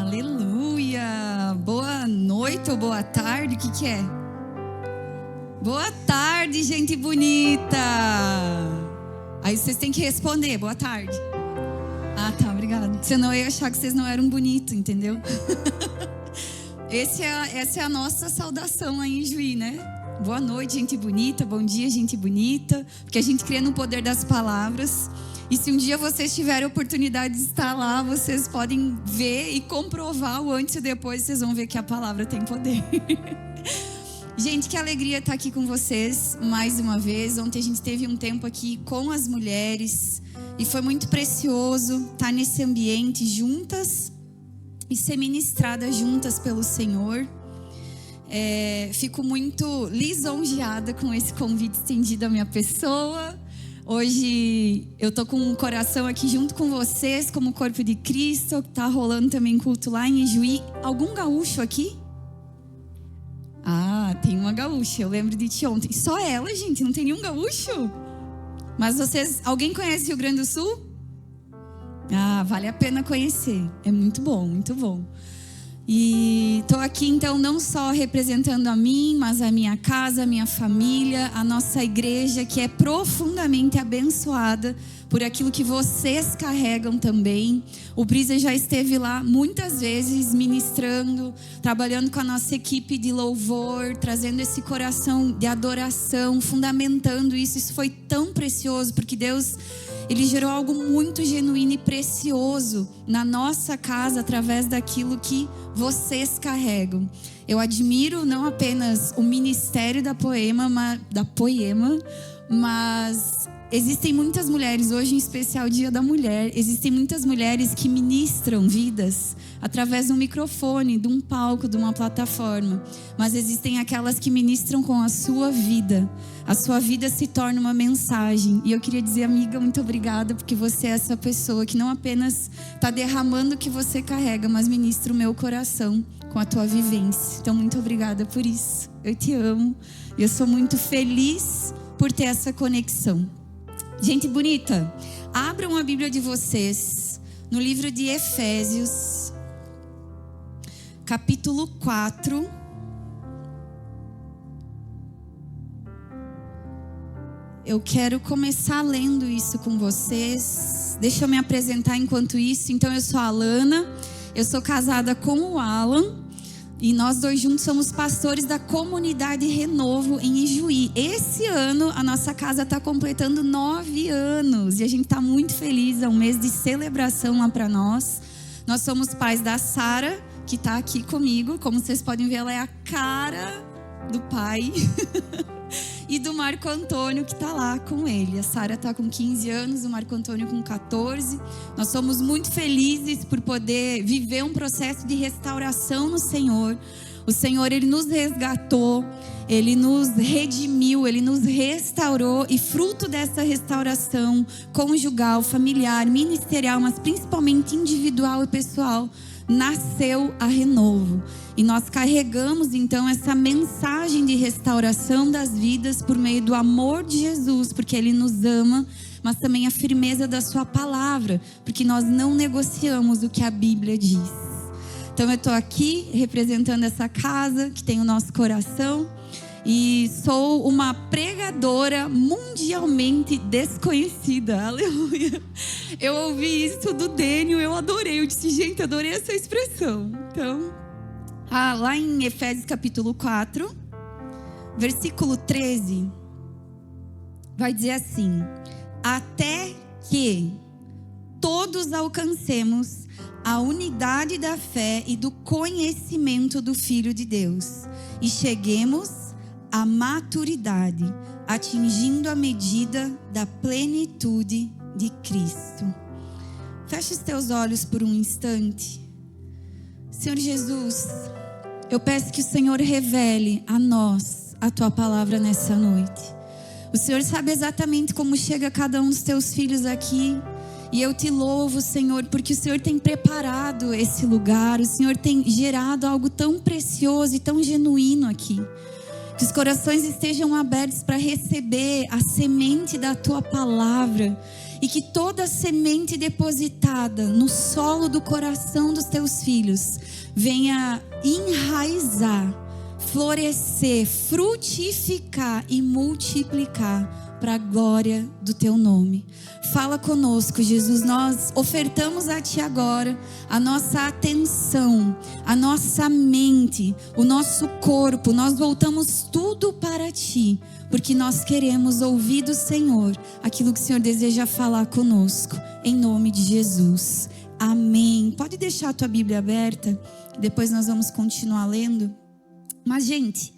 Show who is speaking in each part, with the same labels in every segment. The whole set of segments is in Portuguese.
Speaker 1: Aleluia! Boa noite ou boa tarde, o que é? Boa tarde, gente bonita! Aí vocês têm que responder, boa tarde. Ah, tá, obrigada. Senão eu ia achar que vocês não eram bonitos, entendeu? Essa é a nossa saudação aí em Juí, né? Boa noite, gente bonita, bom dia, gente bonita. Porque a gente crê no poder das palavras. E se um dia vocês tiverem a oportunidade de estar lá, vocês podem ver e comprovar o antes e depois, vocês vão ver que a palavra tem poder. Gente, que alegria estar aqui com vocês mais uma vez. Ontem a gente teve um tempo aqui com as mulheres e foi muito precioso estar nesse ambiente juntas e ser ministradas juntas pelo Senhor. Fico muito lisonjeada com esse convite estendido à minha pessoa. Hoje eu tô com o coração aqui junto com vocês, como corpo de Cristo, que tá rolando também culto lá em Ijuí. Algum gaúcho aqui? Ah, tem uma gaúcha, eu lembro de ti ontem. Só ela, gente, não tem nenhum gaúcho? Mas alguém conhece Rio Grande do Sul? Ah, vale a pena conhecer, é muito bom, muito bom. E estou aqui então não só representando a mim, mas a minha casa, a minha família, a nossa igreja, que é profundamente abençoada por aquilo que vocês carregam também. O Brisa já esteve lá muitas vezes ministrando, trabalhando com a nossa equipe de louvor, trazendo esse coração de adoração, fundamentando isso. Isso foi tão precioso, porque Deus... Ele gerou algo muito genuíno e precioso na nossa casa através daquilo que vocês carregam. Eu admiro não apenas o ministério da Poema, mas existem muitas mulheres, hoje em especial o Dia da Mulher, existem muitas mulheres que ministram vidas através de um microfone, de um palco, de uma plataforma. Mas existem aquelas que ministram com a sua vida. A sua vida se torna uma mensagem. E eu queria dizer, amiga, muito obrigada, porque você é essa pessoa que não apenas está derramando o que você carrega, mas ministra o meu coração com a tua vivência. Então, muito obrigada por isso. Eu te amo. E eu sou muito feliz por ter essa conexão. Gente bonita, abram a Bíblia de vocês no livro de Efésios, capítulo 4. Eu quero começar lendo isso com vocês. Deixa eu me apresentar enquanto isso. Então, eu sou a Alana, eu sou casada com o Alan e nós dois juntos somos pastores da comunidade Renovo em Ijuí. Esse ano a nossa casa está completando 9 anos e a gente está muito feliz. É um mês de celebração lá para nós. Nós somos pais da Sara, que está aqui comigo. Como vocês podem ver, ela é a cara do pai. E do Marco Antônio, que está lá com ele. A Sara está com 15 anos, o Marco Antônio com 14. Nós somos muito felizes por poder viver um processo de restauração no Senhor. O Senhor, Ele nos resgatou, Ele nos redimiu, Ele nos restaurou. E fruto dessa restauração conjugal, familiar, ministerial, mas principalmente individual e pessoal, nasceu a Renovo. E nós carregamos então essa mensagem de restauração das vidas por meio do amor de Jesus, porque Ele nos ama, mas também a firmeza da sua palavra, porque nós não negociamos o que a Bíblia diz. Então eu estou aqui representando essa casa que tem o nosso coração e sou uma pregadora mundialmente desconhecida. Aleluia! Eu ouvi isso do Dênio, eu adorei. Eu disse, gente, adorei essa expressão. Então, lá em Efésios capítulo 4, versículo 13, vai dizer assim: até que todos alcancemos a unidade da fé e do conhecimento do Filho de Deus e cheguemos à maturidade, atingindo a medida da plenitude de Cristo. Feche os teus olhos por um instante. Senhor Jesus, eu peço que o Senhor revele a nós a tua palavra nessa noite. O Senhor sabe exatamente como chega cada um dos teus filhos aqui. E eu te louvo, Senhor, porque o Senhor tem preparado esse lugar. O Senhor tem gerado algo tão precioso e tão genuíno aqui. Que os corações estejam abertos para receber a semente da tua palavra. e que toda semente depositada no solo do coração dos teus filhos venha enraizar, florescer, frutificar e multiplicar para a glória do teu nome. Fala conosco, Jesus. Nós ofertamos a Ti agora a nossa atenção, a nossa mente, o nosso corpo. Nós voltamos tudo para Ti, porque nós queremos ouvir do Senhor aquilo que o Senhor deseja falar conosco, em nome de Jesus. Amém. Pode deixar a tua Bíblia aberta, que depois nós vamos continuar lendo. Mas, gente,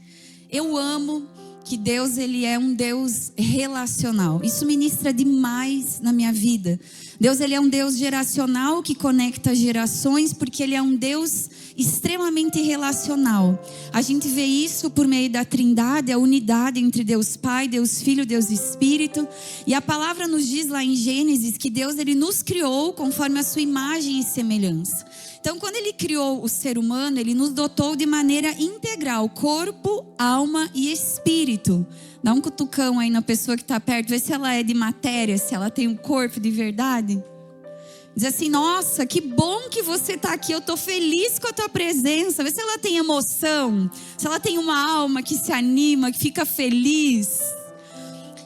Speaker 1: eu amo que Deus, Ele é um Deus relacional. Isso ministra demais na minha vida. Deus, Ele é um Deus geracional que conecta gerações, porque Ele é um Deus extremamente relacional. A gente vê isso por meio da Trindade, a unidade entre Deus Pai, Deus Filho, Deus Espírito. E a palavra nos diz lá em Gênesis que Deus, Ele nos criou conforme a sua imagem e semelhança. Então, quando Ele criou o ser humano, Ele nos dotou de maneira integral, corpo, alma e espírito. Dá um cutucão aí na pessoa que está perto, vê se ela é de matéria, se ela tem um corpo de verdade. Diz assim: nossa, que bom que você está aqui, eu estou feliz com a tua presença. Vê se ela tem emoção, se ela tem uma alma que se anima, que fica feliz.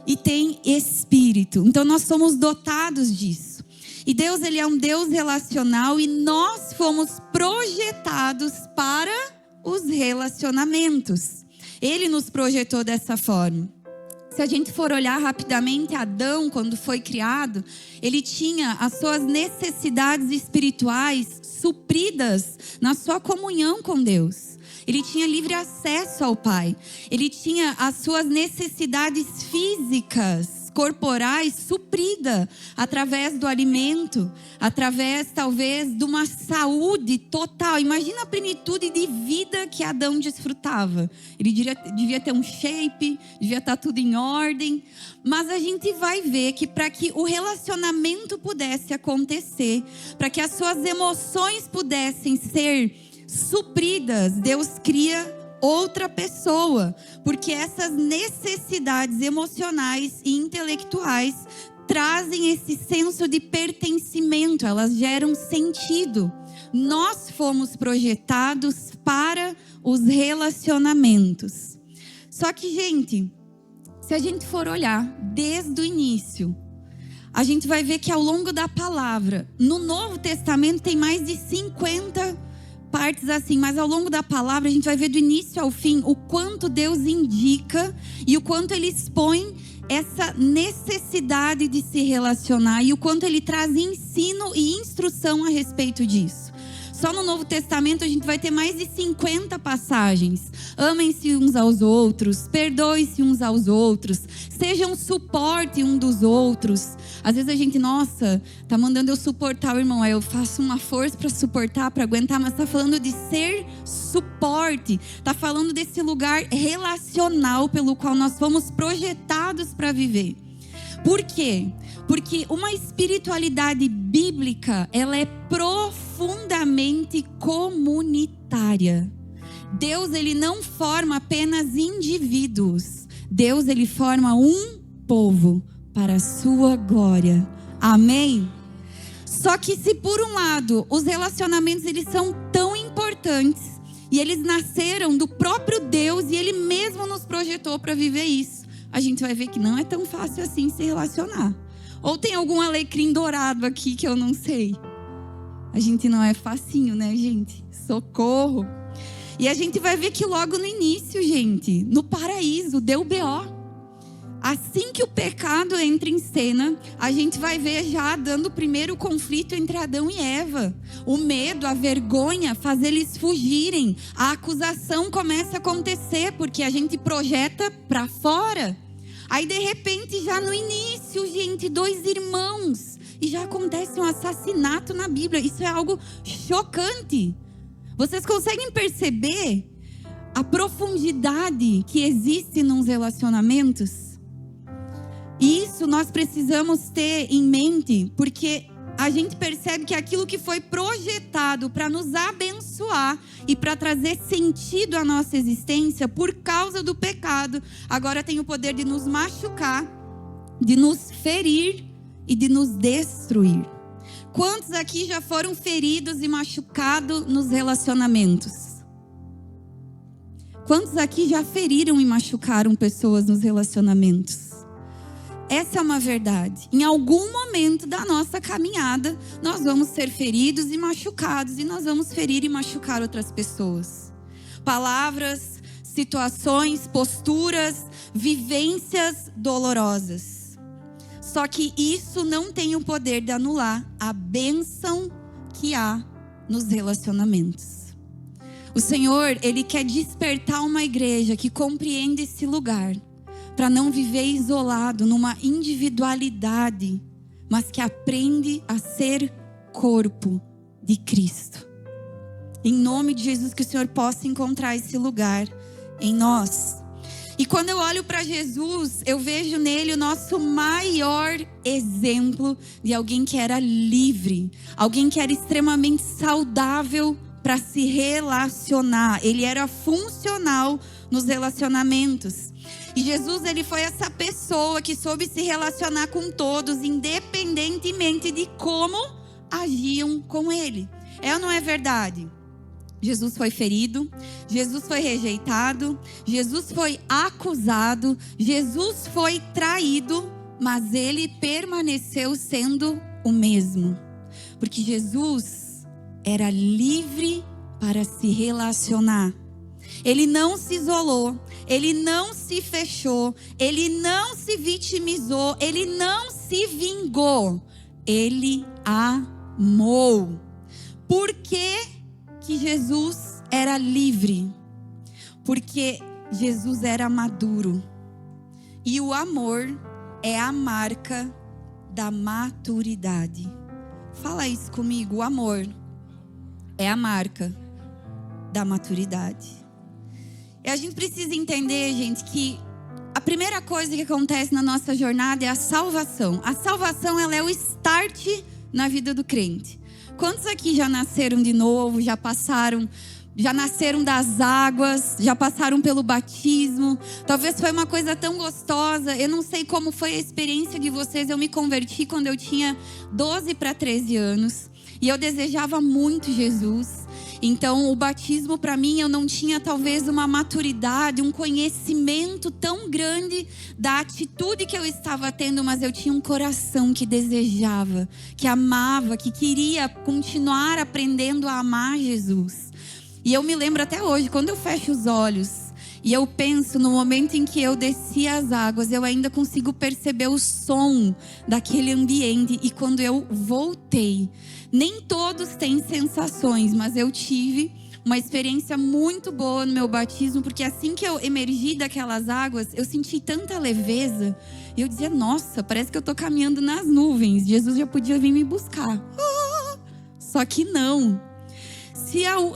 Speaker 1: E tem espírito. Então, nós somos dotados disso. E Deus, Ele é um Deus relacional e nós fomos projetados para os relacionamentos. Ele nos projetou dessa forma. Se a gente for olhar rapidamente, Adão, quando foi criado, ele tinha as suas necessidades espirituais supridas na sua comunhão com Deus. Ele tinha livre acesso ao Pai. Ele tinha as suas necessidades físicas, corporais, suprida através do alimento, através talvez de uma saúde total. Imagina a plenitude de vida que Adão desfrutava. Ele devia ter um shape, devia estar tudo em ordem. Mas a gente vai ver que para que o relacionamento pudesse acontecer, para que as suas emoções pudessem ser supridas, Deus cria outra pessoa, porque essas necessidades emocionais e intelectuais trazem esse senso de pertencimento, elas geram sentido. Nós fomos projetados para os relacionamentos. Só que, gente, se a gente for olhar desde o início, a gente vai ver que ao longo da palavra, no Novo Testamento tem mais de 50 partes assim, mas ao longo da palavra a gente vai ver do início ao fim o quanto Deus indica e o quanto Ele expõe essa necessidade de se relacionar e o quanto Ele traz ensino e instrução a respeito disso. Só no Novo Testamento a gente vai ter mais de 50 passagens. Amem-se uns aos outros, perdoem-se uns aos outros, sejam suporte um dos outros. Às vezes a gente, nossa, tá mandando eu suportar o irmão, aí eu faço uma força para suportar, para aguentar, mas tá falando de ser suporte, tá falando desse lugar relacional pelo qual nós fomos projetados para viver. Por quê? Porque uma espiritualidade bíblica, ela é profundamente comunitária. Deus, Ele não forma apenas indivíduos. Deus, Ele forma um povo para a sua glória. Amém? Só que se por um lado, os relacionamentos, eles são tão importantes, e eles nasceram do próprio Deus, e Ele mesmo nos projetou para viver isso, a gente vai ver que não é tão fácil assim se relacionar. Ou tem algum alecrim dourado aqui que eu não sei? A gente não é facinho, né, gente? Socorro! E a gente vai ver que logo no início, gente, no paraíso, deu B.O. Assim que o pecado entra em cena, a gente vai ver já dando o primeiro conflito entre Adão e Eva. O medo, a vergonha faz eles fugirem. A acusação começa a acontecer porque a gente projeta para fora. Aí de repente, já no início, gente, 2 irmãos. E já acontece um assassinato na Bíblia. Isso é algo chocante. Vocês conseguem perceber a profundidade que existe nos relacionamentos? Isso nós precisamos ter em mente, porque a gente percebe que aquilo que foi projetado para nos abençoar e para trazer sentido à nossa existência, por causa do pecado, agora tem o poder de nos machucar, de nos ferir e de nos destruir. Quantos aqui já foram feridos e machucados nos relacionamentos? Quantos aqui já feriram e machucaram pessoas nos relacionamentos? Essa é uma verdade. Em algum momento da nossa caminhada, nós vamos ser feridos e machucados, e nós vamos ferir e machucar outras pessoas. Palavras, situações, posturas, vivências dolorosas. Só que isso não tem o poder de anular a bênção que há nos relacionamentos. O Senhor, Ele quer despertar uma igreja que compreende esse lugar, para não viver isolado numa individualidade, mas que aprende a ser corpo de Cristo. Em nome de Jesus, que o Senhor possa encontrar esse lugar em nós. E quando eu olho para Jesus, eu vejo nele o nosso maior exemplo de alguém que era livre, alguém que era extremamente saudável para se relacionar. Ele era funcional nos relacionamentos. E Jesus, ele foi essa pessoa que soube se relacionar com todos, independentemente de como agiam com ele. É ou não é verdade? Jesus foi ferido, Jesus foi rejeitado, Jesus foi acusado, Jesus foi traído, mas ele permaneceu sendo o mesmo. Porque Jesus era livre para se relacionar. Ele não se isolou, ele não se fechou, ele não se vitimizou, ele não se vingou. Ele amou. Por que Jesus era livre? Porque Jesus era maduro. E o amor é a marca da maturidade. Fala isso comigo, o amor é a marca da maturidade. E a gente precisa entender, gente, que a primeira coisa que acontece na nossa jornada é a salvação. A salvação, ela é o start na vida do crente. Quantos aqui já nasceram de novo, já nasceram das águas, já passaram pelo batismo? Talvez foi uma coisa tão gostosa. Eu não sei como foi a experiência de vocês. Eu me converti quando eu tinha 12 para 13 anos. E eu desejava muito Jesus. Então, o batismo para mim, eu não tinha talvez uma maturidade, um conhecimento tão grande da atitude que eu estava tendo, mas eu tinha um coração que desejava, que amava, que queria continuar aprendendo a amar Jesus. E eu me lembro até hoje, quando eu fecho os olhos e eu penso no momento em que eu desci as águas, eu ainda consigo perceber o som daquele ambiente. E quando eu voltei, nem todos têm sensações, mas eu tive uma experiência muito boa no meu batismo, porque assim que eu emergi daquelas águas, eu senti tanta leveza. E eu dizia, nossa, parece que eu estou caminhando nas nuvens. Jesus já podia vir me buscar. Só que não.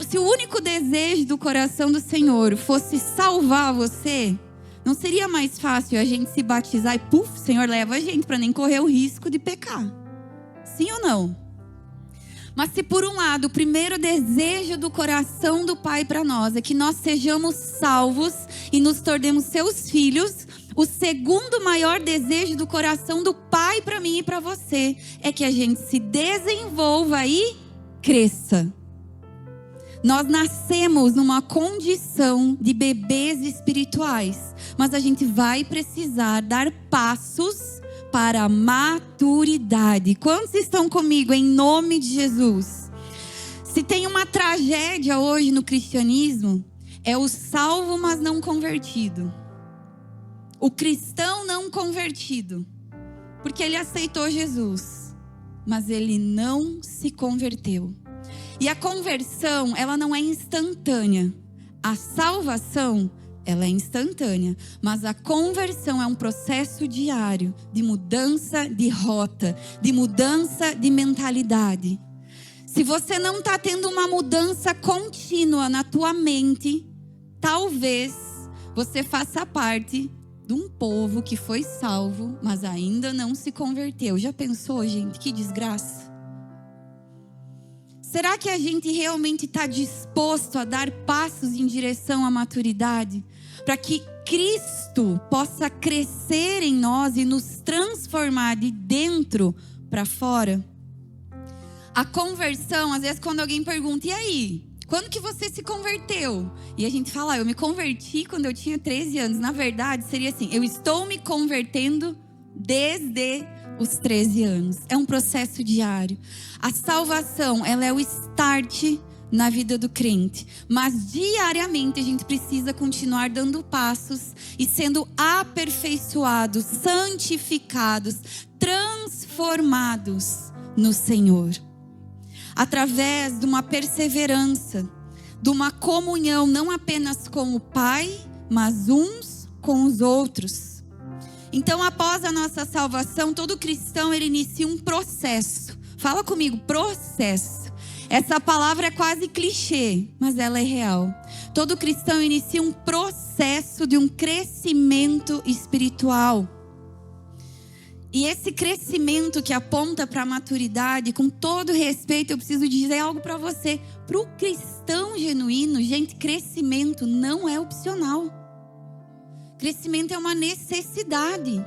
Speaker 1: Se o único desejo do coração do Senhor fosse salvar você, não seria mais fácil a gente se batizar e puf, o Senhor leva a gente para nem correr o risco de pecar? Sim ou não? Mas se por um lado o primeiro desejo do coração do Pai para nós é que nós sejamos salvos e nos tornemos seus filhos, o segundo maior desejo do coração do Pai para mim e para você é que a gente se desenvolva e cresça. Nós nascemos numa condição de bebês espirituais, mas a gente vai precisar dar passos para a maturidade. Quantos estão comigo em nome de Jesus? Se tem uma tragédia hoje no cristianismo, é o salvo, mas não convertido. O cristão não convertido, porque ele aceitou Jesus, mas ele não se converteu. E a conversão, ela não é instantânea. A salvação, ela é instantânea. Mas a conversão é um processo diário de mudança de rota, de mudança de mentalidade. Se você não está tendo uma mudança contínua na tua mente, talvez você faça parte de um povo que foi salvo, mas ainda não se converteu. Já pensou, gente? Que desgraça. Será que a gente realmente está disposto a dar passos em direção à maturidade? Para que Cristo possa crescer em nós e nos transformar de dentro para fora. A conversão, às vezes quando alguém pergunta, e aí? Quando que você se converteu? E a gente fala, eu me converti quando eu tinha 13 anos. Na verdade, seria assim, eu estou me convertendo desde os 13 anos. É um processo diário. A salvação, ela é o start na vida do crente. Mas diariamente a gente precisa continuar dando passos e sendo aperfeiçoados, santificados, transformados no Senhor. Através de uma perseverança, de uma comunhão não apenas com o Pai, mas uns com os outros. Então, após a nossa salvação, todo cristão ele inicia um processo. Fala comigo, processo. Essa palavra é quase clichê, mas ela é real. Todo cristão inicia um processo de um crescimento espiritual. E esse crescimento que aponta para a maturidade, com todo respeito, eu preciso dizer algo para você. Para o cristão genuíno, gente, crescimento não é opcional. Crescimento é uma necessidade.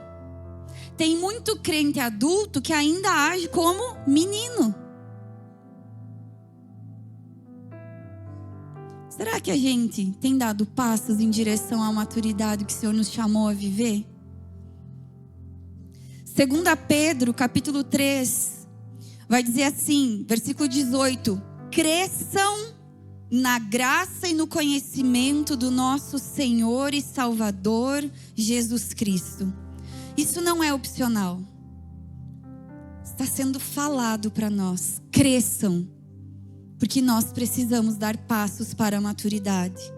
Speaker 1: Tem muito crente adulto que ainda age como menino. Será que a gente tem dado passos em direção à maturidade que o Senhor nos chamou a viver? 2 Pedro, capítulo 3, vai dizer assim, versículo 18. Cresçam na graça e no conhecimento do nosso Senhor e Salvador, Jesus Cristo. Isso não é opcional. Está sendo falado para nós. Cresçam, porque nós precisamos dar passos para a maturidade.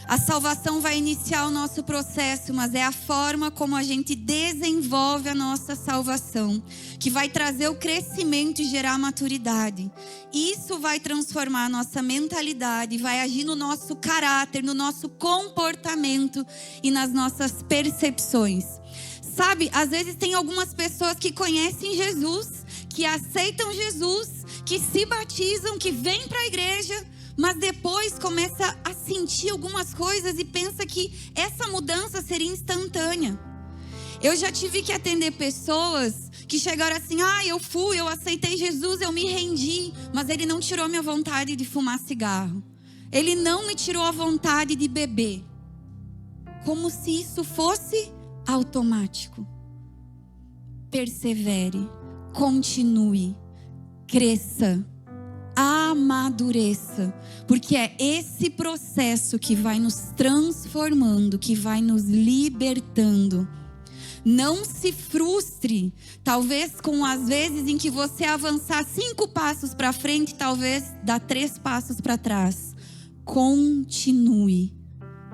Speaker 1: A salvação vai iniciar o nosso processo, mas é a forma como a gente desenvolve a nossa salvação que vai trazer o crescimento e gerar a maturidade. Isso vai transformar a nossa mentalidade, vai agir no nosso caráter, no nosso comportamento e nas nossas percepções. Sabe, às vezes tem algumas pessoas que conhecem Jesus, que aceitam Jesus, que se batizam, que vêm para a igreja, mas depois começa a sentir algumas coisas e pensa que essa mudança seria instantânea. Eu já tive que atender pessoas que chegaram assim, eu aceitei Jesus, eu me rendi, mas ele não tirou minha vontade de fumar cigarro. Ele não me tirou a vontade de beber. Como se isso fosse automático. Persevere, continue, cresça, amadureça, porque é esse processo que vai nos transformando, que vai nos libertando. Não se frustre, talvez com as vezes em que você avançar 5 passos para frente, talvez dar 3 passos para trás. Continue,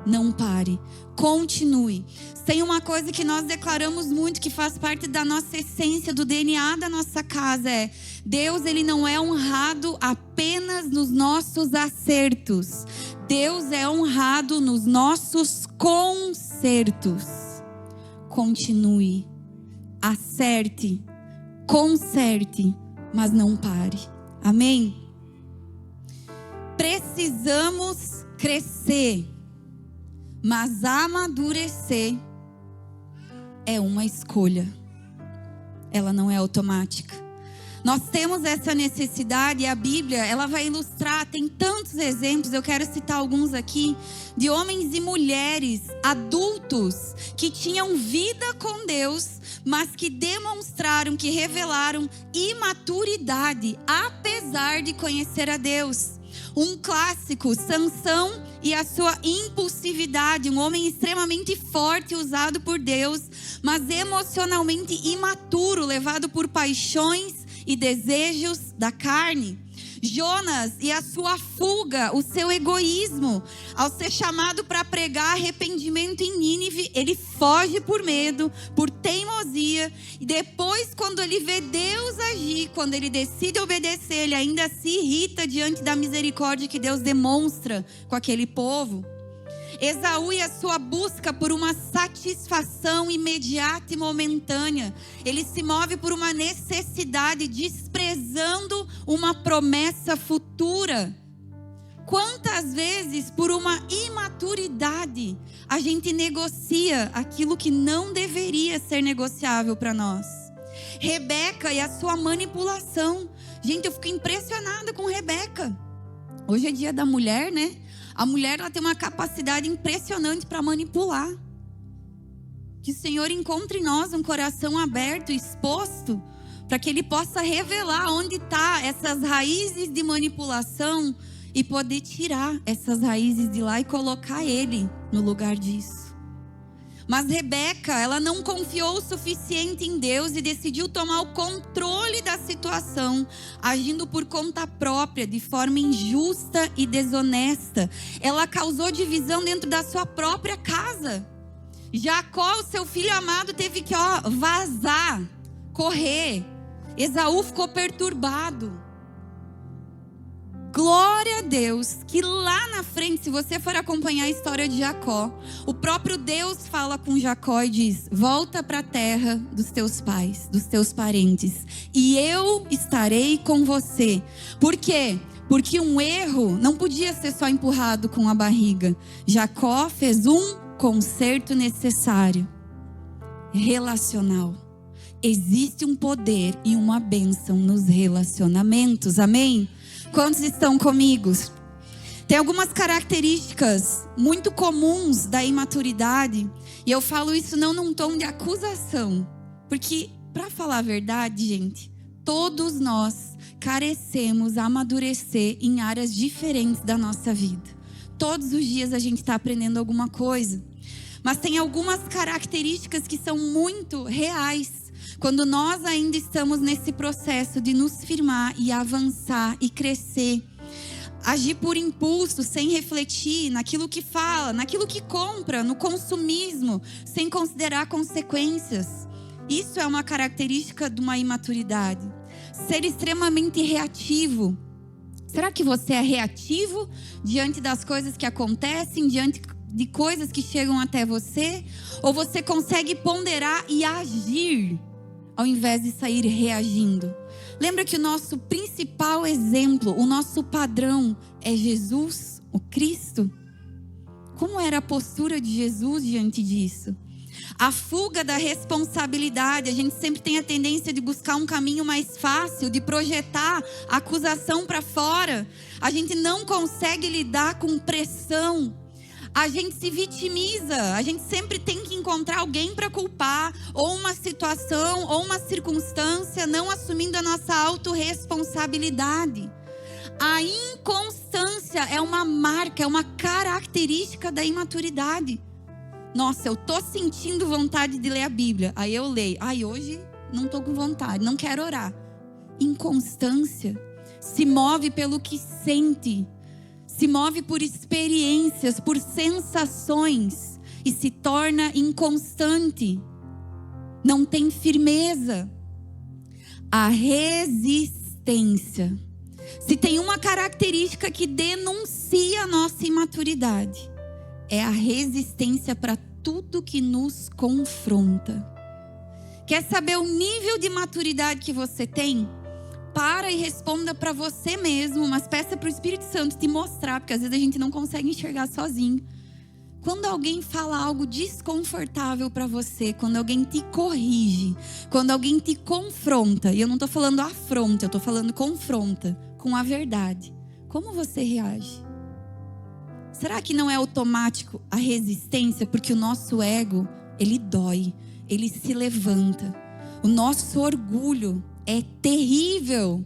Speaker 1: não pare, continue. Tem uma coisa que nós declaramos muito, que faz parte da nossa essência, do DNA da nossa casa, é: Deus, ele não é honrado apenas nos nossos acertos. Deus é honrado nos nossos consertos. Continue, acerte, conserte, mas não pare. Amém? Precisamos crescer, mas amadurecer é uma escolha. Ela não é automática. Nós temos essa necessidade e a Bíblia, ela vai ilustrar, tem tantos exemplos, eu quero citar alguns aqui, de homens e mulheres adultos que tinham vida com Deus, mas que demonstraram, que revelaram imaturidade, apesar de conhecer a Deus. Um clássico, Sansão e a sua impulsividade, um homem extremamente forte, usado por Deus, mas emocionalmente imaturo, levado por paixões e desejos da carne. Jonas e a sua fuga, o seu egoísmo. Ao ser chamado para pregar arrependimento em Nínive, ele foge por medo, por teimosia. E depois, quando ele vê Deus agir, quando ele decide obedecer, ele ainda se irrita diante da misericórdia que Deus demonstra com aquele povo. Esaú e a sua busca por uma satisfação imediata e momentânea. Ele se move por uma necessidade, desprezando uma promessa futura. Quantas vezes, por uma imaturidade, a gente negocia aquilo que não deveria ser negociável para nós? Rebeca e a sua manipulação. Gente, eu fico impressionada com Rebeca. Hoje é dia da mulher, né? A mulher, ela tem uma capacidade impressionante para manipular. Que o Senhor encontre em nós um coração aberto, exposto, para que Ele possa revelar onde estão essas raízes de manipulação e poder tirar essas raízes de lá e colocar Ele no lugar disso. Mas Rebeca, ela não confiou o suficiente em Deus e decidiu tomar o controle da situação, agindo por conta própria, de forma injusta e desonesta. Ela causou divisão dentro da sua própria casa. Jacó, o seu filho amado, teve que vazar, correr. Esaú ficou perturbado. Glória a Deus, que lá na frente, se você for acompanhar a história de Jacó, o próprio Deus fala com Jacó e diz: volta para a terra dos teus pais, dos teus parentes, e eu estarei com você. Por quê? Porque um erro não podia ser só empurrado com a barriga. Jacó fez um conserto necessário, relacional. Existe um poder e uma bênção nos relacionamentos, amém? Quantos estão comigo? Tem algumas características muito comuns da imaturidade, e eu falo isso não num tom de acusação, porque, para falar a verdade, gente, todos nós carecemos amadurecer em áreas diferentes da nossa vida. Todos os dias a gente está aprendendo alguma coisa, mas tem algumas características que são muito reais. Quando nós ainda estamos nesse processo de nos firmar e avançar e crescer, agir por impulso, sem refletir naquilo que fala, naquilo que compra, no consumismo, sem considerar consequências. Isso é uma característica de uma imaturidade. Ser extremamente reativo. Será que você é reativo diante das coisas que acontecem, diante de coisas que chegam até você? Ou você consegue ponderar e agir ao invés de sair reagindo? Lembra que o nosso principal exemplo, o nosso padrão é Jesus, o Cristo? Como era a postura de Jesus diante disso? A fuga da responsabilidade. A gente sempre tem a tendência de buscar um caminho mais fácil, de projetar a acusação para fora. A gente não consegue lidar com pressão. A gente se vitimiza, a gente sempre tem que encontrar alguém para culpar, ou uma situação, ou uma circunstância, não assumindo a nossa autorresponsabilidade. A inconstância é uma marca, é uma característica da imaturidade. Nossa, eu tô sentindo vontade de ler a Bíblia, aí eu leio. Hoje não tô com vontade, não quero orar. Inconstância se move pelo que sente. Se move por experiências, por sensações e se torna inconstante. Não tem firmeza. A resistência. Se tem uma característica que denuncia a nossa imaturidade, é a resistência para tudo que nos confronta. Quer saber o nível de maturidade que você tem? Para e responda para você mesmo, mas peça para o Espírito Santo te mostrar, porque às vezes a gente não consegue enxergar sozinho. Quando alguém fala algo desconfortável para você, quando alguém te corrige, quando alguém te confronta, e eu não estou falando afronta, eu estou falando confronta com a verdade, como você reage? Será que não é automático a resistência? Porque o nosso ego, ele dói, ele se levanta. O nosso orgulho é terrível.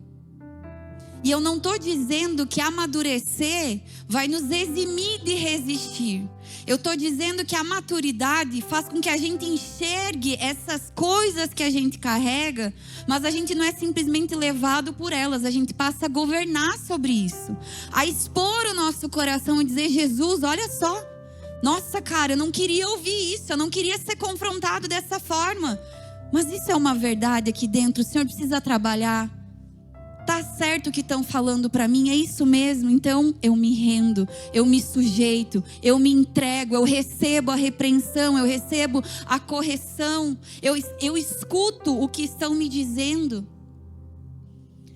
Speaker 1: E eu não estou dizendo que amadurecer vai nos eximir de resistir. Eu estou dizendo que a maturidade faz com que a gente enxergue essas coisas que a gente carrega, mas a gente não é simplesmente levado por elas, a gente passa a governar sobre isso. A expor o nosso coração e dizer: Jesus, olha só, nossa cara, eu não queria ouvir isso, eu não queria ser confrontado dessa forma. Mas isso é uma verdade aqui dentro, o Senhor precisa trabalhar. Tá certo o que estão falando para mim, é isso mesmo? Então eu me rendo, eu me sujeito, eu me entrego, eu recebo a repreensão, eu recebo a correção, eu escuto o que estão me dizendo.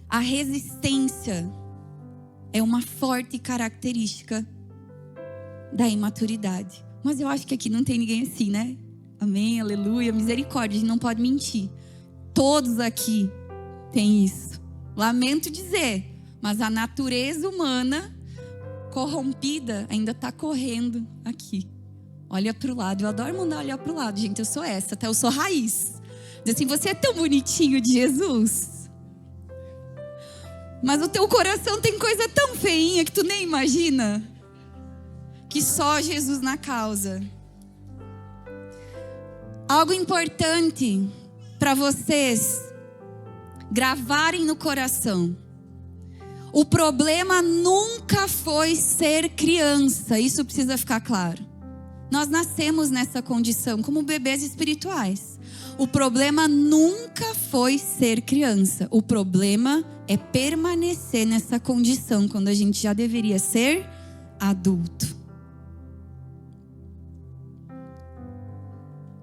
Speaker 1: A resistência é uma forte característica da imaturidade. Mas eu acho que aqui não tem ninguém assim, né? Amém, aleluia, misericórdia, a gente não pode mentir. Todos aqui têm isso. Lamento dizer, mas a natureza humana corrompida ainda está correndo aqui. Olha para o lado, eu adoro mandar olhar para o lado, gente, eu sou essa, até eu sou raiz. Diz assim, você é tão bonitinho de Jesus. Mas o teu coração tem coisa tão feinha que tu nem imagina. Que só Jesus na causa. Algo importante para vocês gravarem no coração. O problema nunca foi ser criança. Isso precisa ficar claro. Nós nascemos nessa condição como bebês espirituais. O problema nunca foi ser criança. O problema é permanecer nessa condição quando a gente já deveria ser adulto.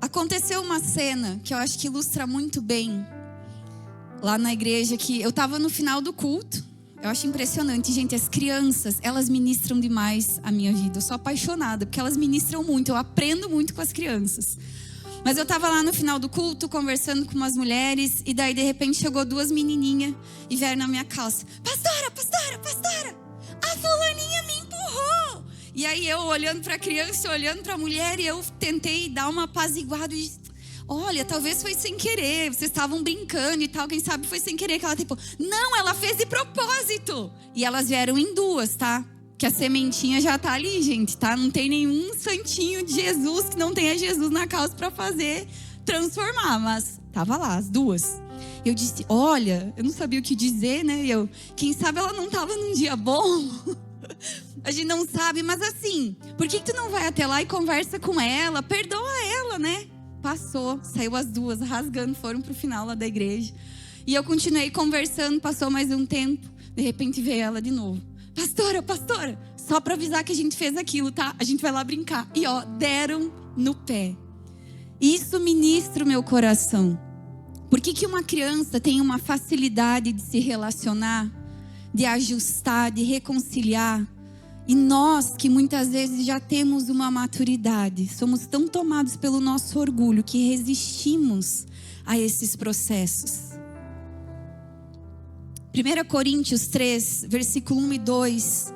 Speaker 1: Aconteceu uma cena que eu acho que ilustra muito bem lá na igreja, que eu estava no final do culto. Eu acho impressionante, gente, as crianças, elas ministram demais a minha vida. Eu sou apaixonada, porque elas ministram muito, eu aprendo muito com as crianças. Mas eu estava lá no final do culto, conversando com umas mulheres, e daí de repente chegou duas menininhas e vieram na minha calça. Pastora, pastora, pastora, a fulaninha me empurrou. E aí eu olhando para a criança, olhando para a mulher, e eu tentei dar uma apaziguada e disse, olha, talvez foi sem querer, vocês estavam brincando e tal, quem sabe foi sem querer. Que ela tipo, não, ela fez de propósito. E elas vieram em duas, tá? Que a sementinha já tá ali, gente, tá? Não tem nenhum santinho de Jesus que não tenha Jesus na causa para fazer transformar, mas tava lá, as duas. Eu disse, olha, eu não sabia o que dizer, né? Quem sabe ela não tava num dia bom. A gente não sabe, mas assim, por que tu não vai até lá e conversa com ela? Perdoa ela, né? Passou, saiu as duas rasgando, foram pro final lá da igreja. E eu continuei conversando, passou mais um tempo. De repente veio ela de novo. Pastora, pastora, só para avisar que a gente fez aquilo, tá? A gente vai lá brincar. E ó, deram no pé. Isso ministra o meu coração. Por que uma criança tem uma facilidade de se relacionar, de ajustar, de reconciliar? E nós que muitas vezes já temos uma maturidade, somos tão tomados pelo nosso orgulho que resistimos a esses processos. 1 Coríntios 3, versículo 1 e 2,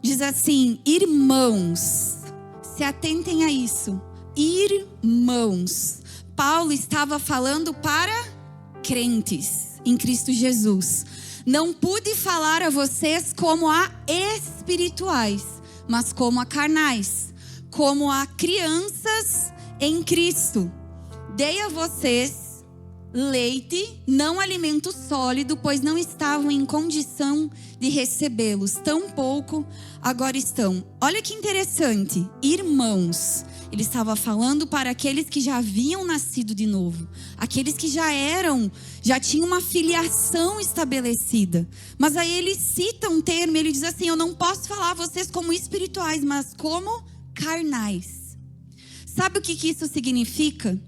Speaker 1: diz assim, irmãos, se atentem a isso, irmãos. Paulo estava falando para crentes em Cristo Jesus. Não pude falar a vocês como a espirituais, mas como a carnais, como a crianças em Cristo. Dei a vocês leite, não alimento sólido, pois não estavam em condição de recebê-los. Tampouco agora estão. Olha que interessante, irmãos. Ele estava falando para aqueles que já haviam nascido de novo. Aqueles que já tinham uma filiação estabelecida. Mas aí ele cita um termo, ele diz assim, eu não posso falar a vocês como espirituais, mas como carnais. Sabe o que isso significa?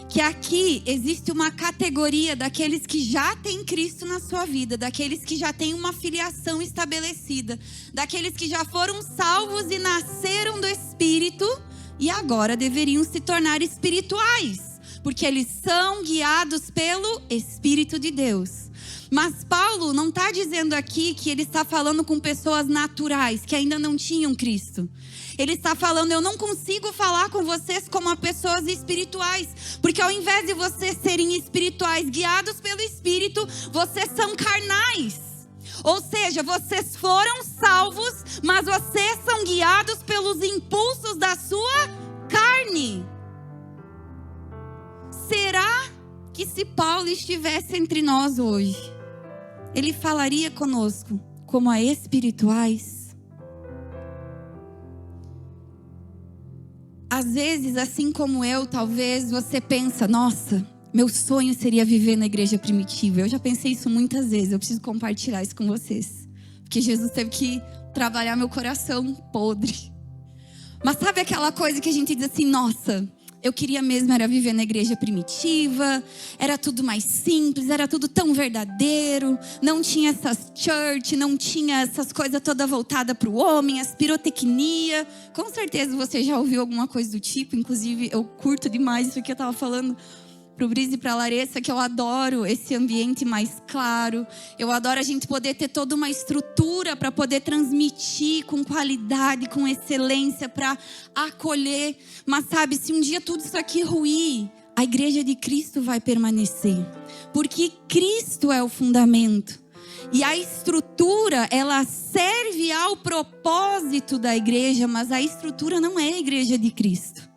Speaker 1: Que aqui existe uma categoria daqueles que já têm Cristo na sua vida, daqueles que já têm uma filiação estabelecida, daqueles que já foram salvos e nasceram do Espírito e agora deveriam se tornar espirituais, porque eles são guiados pelo Espírito de Deus. Mas Paulo não está dizendo aqui que ele está falando com pessoas naturais, que ainda não tinham Cristo. Ele está falando, eu não consigo falar com vocês como a pessoas espirituais, porque ao invés de vocês serem espirituais, guiados pelo Espírito, vocês são carnais. Ou seja, vocês foram salvos, mas vocês são guiados pelos impulsos da sua carne. Será que se Paulo estivesse entre nós hoje, ele falaria conosco como a espirituais? Às vezes, assim como eu, talvez você pensa, nossa, meu sonho seria viver na igreja primitiva. Eu já pensei isso muitas vezes, eu preciso compartilhar isso com vocês. Porque Jesus teve que trabalhar meu coração podre. Mas sabe aquela coisa que a gente diz assim, nossa, Eu queria mesmo era viver na igreja primitiva, era tudo mais simples, era tudo tão verdadeiro, não tinha essas church, não tinha essas coisas todas voltadas para o homem, as pirotecnia. Com certeza você já ouviu alguma coisa do tipo, inclusive eu curto demais isso que eu estava falando para o Brise e para a Larissa, que eu adoro esse ambiente mais claro. Eu adoro a gente poder ter toda uma estrutura para poder transmitir com qualidade, com excelência, para acolher. Mas sabe, se um dia tudo isso aqui ruir, a igreja de Cristo vai permanecer. Porque Cristo é o fundamento. E a estrutura, ela serve ao propósito da igreja, mas a estrutura não é a igreja de Cristo.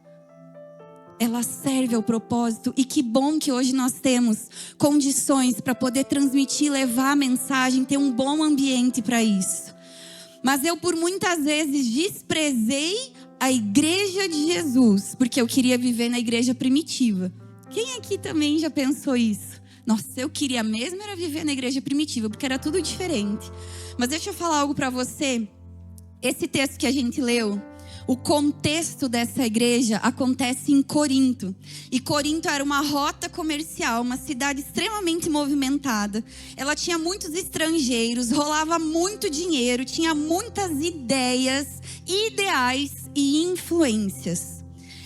Speaker 1: Ela serve ao propósito, e que bom que hoje nós temos condições para poder transmitir, levar a mensagem, ter um bom ambiente para isso. Mas eu por muitas vezes desprezei a igreja de Jesus, porque eu queria viver na igreja primitiva. Quem aqui também já pensou isso? Nossa, eu queria mesmo era viver na igreja primitiva, porque era tudo diferente. Mas deixa eu falar algo para você. Esse texto que a gente leu, o contexto dessa igreja acontece em Corinto. E Corinto era uma rota comercial, uma cidade extremamente movimentada. Ela tinha muitos estrangeiros, rolava muito dinheiro, tinha muitas ideias, ideais e influências.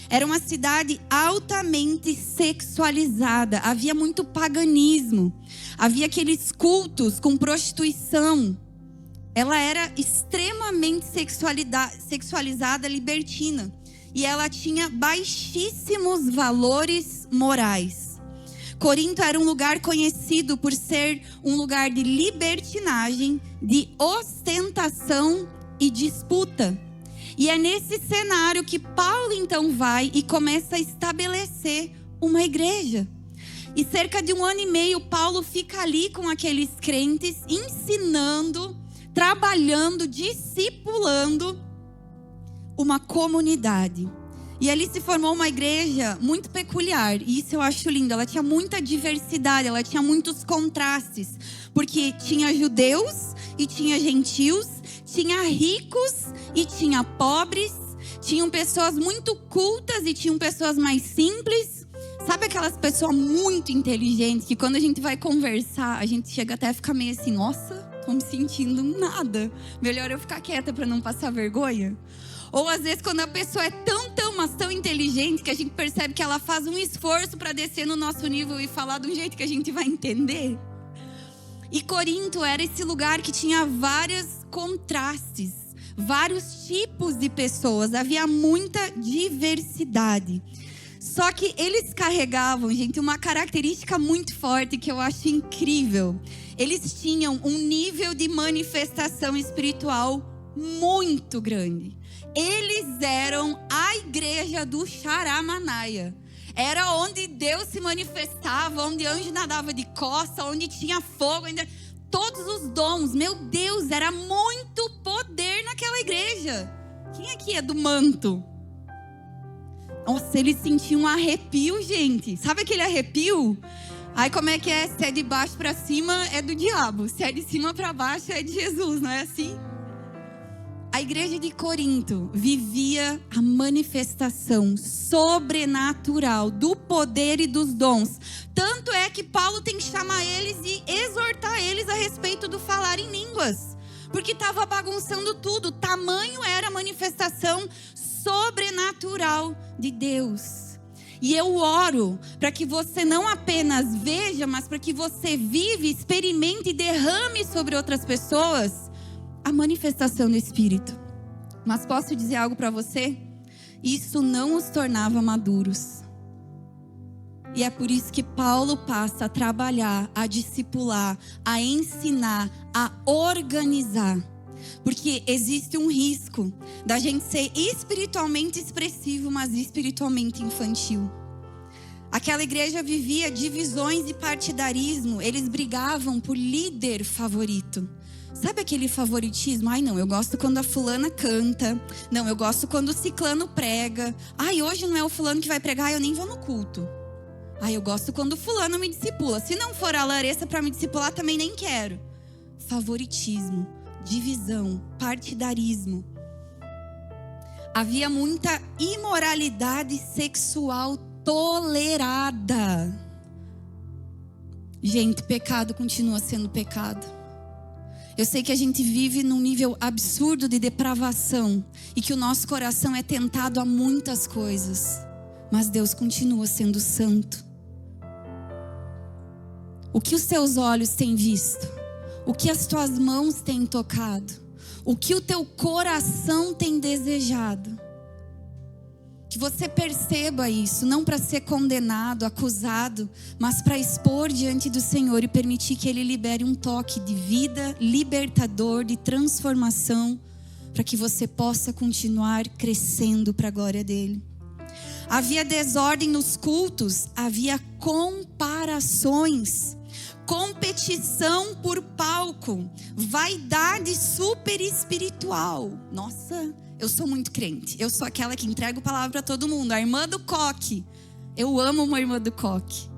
Speaker 1: Era uma cidade altamente sexualizada, havia muito paganismo, havia aqueles cultos com prostituição. Ela era extremamente sexualizada, libertina. E ela tinha baixíssimos valores morais. Corinto era um lugar conhecido por ser um lugar de libertinagem, de ostentação e disputa. E é nesse cenário que Paulo então vai e começa a estabelecer uma igreja. E cerca de 1 ano e meio, Paulo fica ali com aqueles crentes, ensinando, trabalhando, discipulando uma comunidade. E ali se formou uma igreja muito peculiar. E isso eu acho lindo. Ela tinha muita diversidade, ela tinha muitos contrastes. Porque tinha judeus e tinha gentios, tinha ricos e tinha pobres, tinham pessoas muito cultas e tinham pessoas mais simples. Sabe aquelas pessoas muito inteligentes que quando a gente vai conversar, a gente chega até a ficar meio assim, nossa, tô me sentindo nada. Melhor eu ficar quieta para não passar vergonha. Ou às vezes quando a pessoa é mas tão inteligente que a gente percebe que ela faz um esforço para descer no nosso nível e falar de um jeito que a gente vai entender. E Corinto era esse lugar que tinha vários contrastes, vários tipos de pessoas, havia muita diversidade. Só que eles carregavam, gente, uma característica muito forte que eu acho incrível. Eles tinham um nível de manifestação espiritual muito grande. Eles eram a igreja do Xaramanaia. Era onde Deus se manifestava, onde anjo nadava de costa, onde tinha fogo, todos os dons. Meu Deus, era muito poder naquela igreja. Quem aqui é do manto? Nossa, eles sentiam um arrepio, gente. Sabe aquele arrepio? Aí como é que é? Se é de baixo para cima, é do diabo. Se é de cima para baixo, é de Jesus, não é assim? A igreja de Corinto vivia a manifestação sobrenatural do poder e dos dons. Tanto é que Paulo tem que chamar eles e exortar eles a respeito do falar em línguas. Porque estava bagunçando tudo. Tamanho era a manifestação sobrenatural de Deus. E eu oro para que você não apenas veja, mas para que você vive, experimente e derrame sobre outras pessoas a manifestação do Espírito. Mas posso dizer algo para você? Isso não os tornava maduros. E é por isso que Paulo passa a trabalhar, a discipular, a ensinar, a organizar. Porque existe um risco da gente ser espiritualmente expressivo, mas espiritualmente infantil. Aquela igreja vivia divisões e partidarismo. Eles brigavam por líder favorito. Sabe aquele favoritismo? Ai não, eu gosto quando a fulana canta. Não, eu gosto quando o ciclano prega. Ai, hoje não é o fulano que vai pregar, eu nem vou no culto. Ai, eu gosto quando o fulano me discipula. Se não for a Larissa para me discipular, também nem quero. Favoritismo, divisão, partidarismo. Havia muita imoralidade sexual tolerada. Gente, pecado continua sendo pecado. Eu sei que a gente vive num nível absurdo de depravação e que o nosso coração é tentado a muitas coisas, mas Deus continua sendo santo. O que os teus olhos têm visto? O que as tuas mãos têm tocado? O que o teu coração tem desejado? Que você perceba isso, não para ser condenado, acusado, mas para expor diante do Senhor e permitir que Ele libere um toque de vida, libertador, de transformação, para que você possa continuar crescendo para a glória dEle. Havia desordem nos cultos, havia comparações, competição por palco, vaidade super espiritual. Nossa, eu sou muito crente. Eu sou aquela que entrega a palavra para todo mundo. A irmã do coque. Eu amo uma irmã do coque.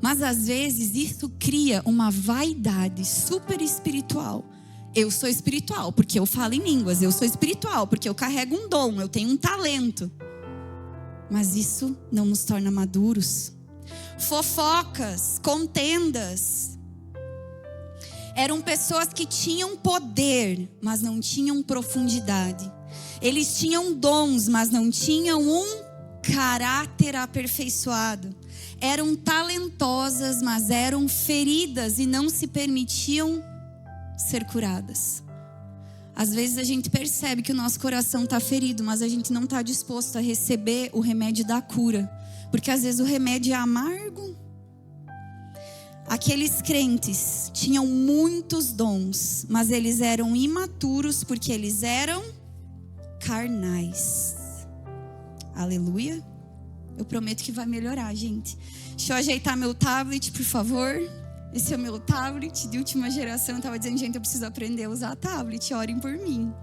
Speaker 1: Mas às vezes isso cria uma vaidade super espiritual. Eu sou espiritual porque eu falo em línguas. Eu sou espiritual porque eu carrego um dom. Eu tenho um talento. Mas isso não nos torna maduros. Fofocas, contendas. Eram pessoas que tinham poder, mas não tinham profundidade. Eles tinham dons, mas não tinham um caráter aperfeiçoado. Eram talentosas, mas eram feridas e não se permitiam ser curadas. Às vezes a gente percebe que o nosso coração está ferido, mas a gente não está disposto a receber o remédio da cura. Porque às vezes o remédio é amargo. Aqueles crentes tinham muitos dons, mas eles eram imaturos porque eles eram carnais. Aleluia. Eu prometo que vai melhorar, gente. Deixa eu ajeitar meu tablet, por favor. Esse é o meu tablet de última geração. Eu estava dizendo, gente, eu preciso aprender a usar tablet. Orem por mim.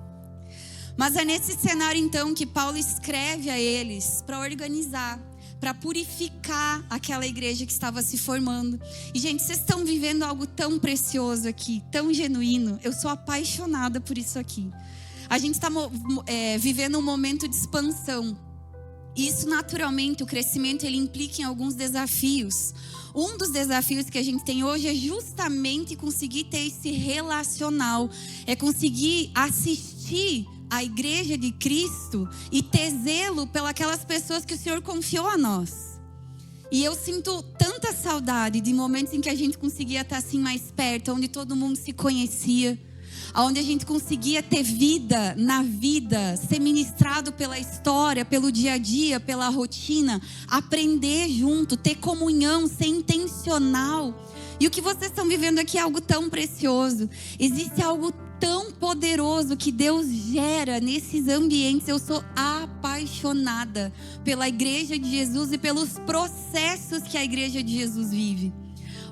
Speaker 1: Mas é nesse cenário, então, que Paulo escreve a eles para organizar, para purificar aquela igreja que estava se formando. E, gente, vocês estão vivendo algo tão precioso aqui, tão genuíno. Eu sou apaixonada por isso aqui. A gente está vivendo um momento de expansão. Isso, naturalmente, o crescimento, ele implica em alguns desafios. Um dos desafios que a gente tem hoje é justamente conseguir ter esse relacional. É conseguir assistir a igreja de Cristo e ter zelo pelas pessoas que o Senhor confiou a nós. E eu sinto tanta saudade de momentos em que a gente conseguia estar assim mais perto, onde todo mundo se conhecia, onde a gente conseguia ter vida na vida, ser ministrado pela história, pelo dia a dia, pela rotina, aprender junto, ter comunhão, ser intencional. E o que vocês estão vivendo aqui é algo tão precioso. Existe algo tão poderoso que Deus gera nesses ambientes. Eu sou apaixonada pela igreja de Jesus e pelos processos que a igreja de Jesus vive.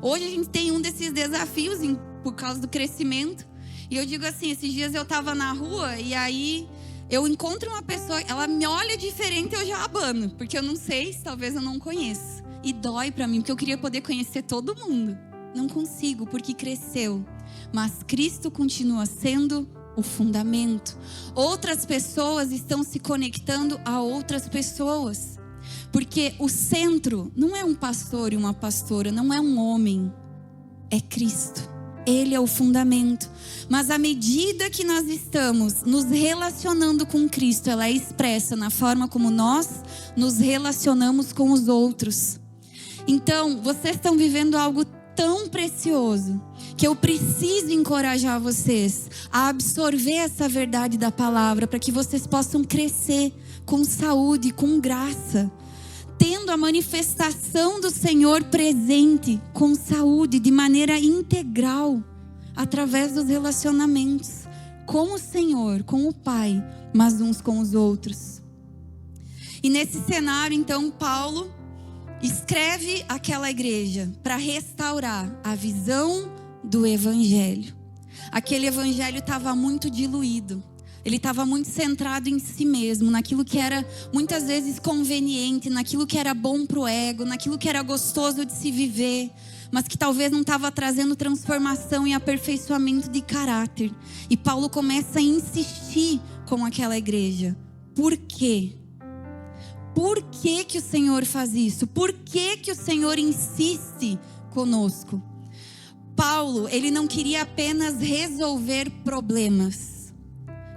Speaker 1: Hoje a gente tem um desses desafios por causa do crescimento. E eu digo assim, esses dias eu estava na rua e aí eu encontro uma pessoa, ela me olha diferente e eu já abano. Porque eu não sei, talvez eu não conheça. E dói pra mim, porque eu queria poder conhecer todo mundo. Não consigo, porque cresceu. Mas Cristo continua sendo o fundamento. Outras pessoas estão se conectando a outras pessoas. Porque o centro não é um pastor e uma pastora, não é um homem. É Cristo. Ele é o fundamento. Mas à medida que nós estamos nos relacionando com Cristo, ela é expressa na forma como nós nos relacionamos com os outros. Então, vocês estão vivendo algo tão precioso que eu preciso encorajar vocês a absorver essa verdade da palavra para que vocês possam crescer com saúde, com graça, tendo a manifestação do Senhor presente com saúde, de maneira integral, através dos relacionamentos com o Senhor, com o Pai, mas uns com os outros. E nesse cenário, então, Paulo escreve aquela igreja para restaurar a visão do evangelho. Aquele evangelho estava muito diluído. Ele estava muito centrado em si mesmo, naquilo que era muitas vezes conveniente, naquilo que era bom para o ego, naquilo que era gostoso de se viver, mas que talvez não estava trazendo transformação e aperfeiçoamento de caráter. E Paulo começa a insistir com aquela igreja: Por quê? Por que que o Senhor faz isso? Por que que o Senhor insiste conosco? Paulo, ele não queria apenas resolver problemas.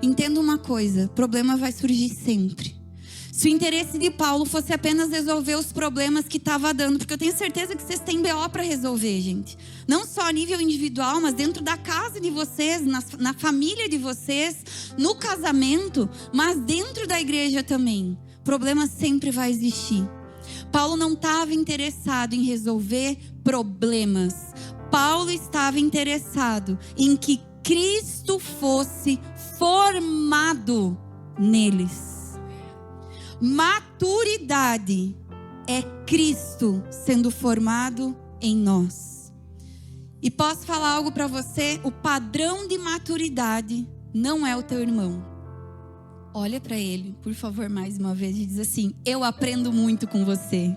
Speaker 1: Entenda uma coisa, problema vai surgir sempre. Se o interesse de Paulo fosse apenas resolver os problemas que estava dando, porque eu tenho certeza que vocês têm BO para resolver, gente. Não só a nível individual, mas dentro da casa de vocês, na família de vocês, no casamento, mas dentro da igreja também. Problema sempre vai existir. Paulo não estava interessado em resolver problemas. Paulo estava interessado em que Cristo fosse formado neles. Maturidade é Cristo sendo formado em nós. E posso falar algo para você? O padrão de maturidade não é o teu irmão. Olha para ele, por favor, mais uma vez, e diz assim: eu aprendo muito com você.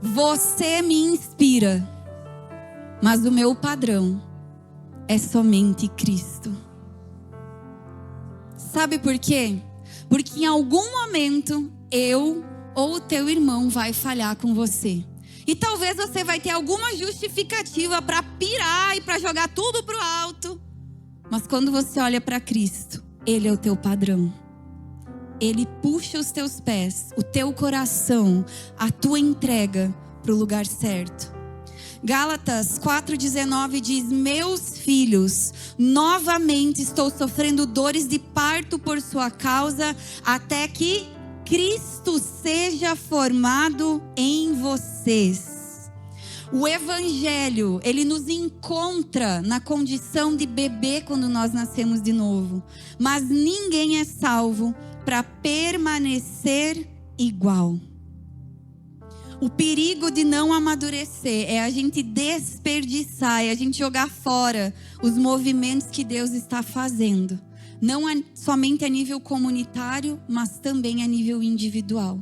Speaker 1: Você me inspira, mas o meu padrão é somente Cristo. Sabe por quê? Porque em algum momento eu ou o teu irmão vai falhar com você. E talvez você vai ter alguma justificativa para pirar e para jogar tudo pro alto. Mas quando você olha para Cristo, Ele é o teu padrão. Ele puxa os teus pés, o teu coração, a tua entrega para o lugar certo. Gálatas 4,19 diz: meus filhos, novamente estou sofrendo dores de parto por sua causa, até que Cristo seja formado em vocês. O Evangelho, ele nos encontra na condição de bebê quando nós nascemos de novo. Mas ninguém é salvo para permanecer igual. O perigo de não amadurecer é a gente desperdiçar, é a gente jogar fora os movimentos que Deus está fazendo. Não somente a nível comunitário, mas também a nível individual.